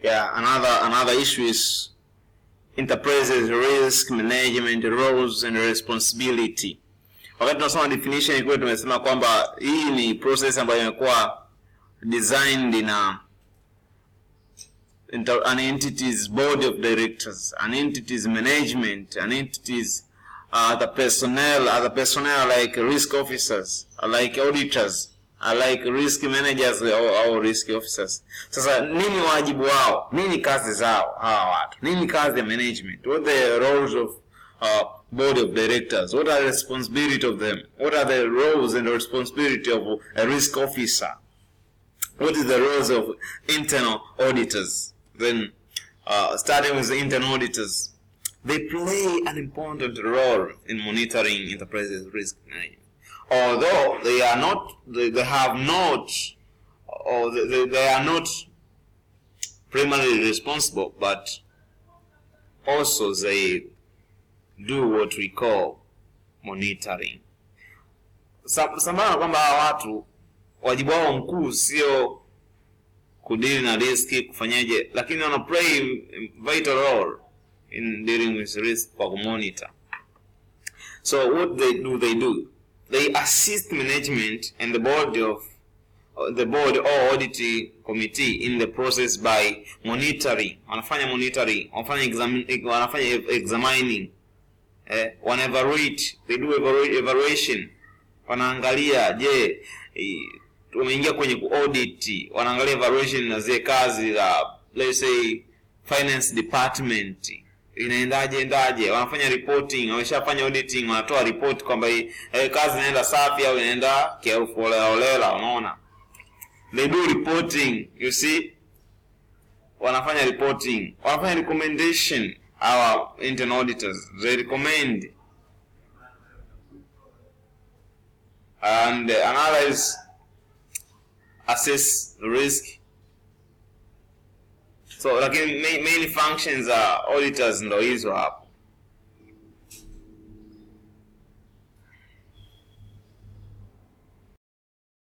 Yeah, another issue is Enterprises risk management roles and responsibility. Wakati tunasoma definition ilikuwa tumesema kwamba hii ni process ambayo imekuwa designed in an entity's board of directors, an entity's management, an entity's the personnel like risk officers, like auditors, like risk managers or risk officers. Sasa nini wajibu wao? Nini kazi zao hawa watu? Nini kazi ya management? What are the roles of board of directors? What are the responsibility of them? What are the roles and responsibility of a risk officer? What is the roles of internal auditors? Then starting with the internal auditors, they play an important role in monitoring enterprises risk management. Although they are not primarily responsible, but also they do what we call monitoring. Sambamba kwamba watu wajibu wao mkuu sio kudili na risk kufanyaje, lakini wana play vital role in dealing with risk kwa monitor. So what they do? They assist management and the board or audit committee in the process by monitoring. Wanafanya monitoring, wanafanya examining, wana evaluate, they do evaluation. Wanaangalia je, tumeingia kwenye audit, wanaangalia evaluation na zile kazi za let's say finance department inaendaje, wanafanya reporting, wameshafanya auditing, wanatoa report kwamba kazi inaenda safi au inaenda kiholela, unaona. They do reporting, you see, wanafanya reporting, wanafanya recommendation. Our internal auditors, they recommend and analyze, assess risk. So lakini main functions are auditors ndo hizo hapo.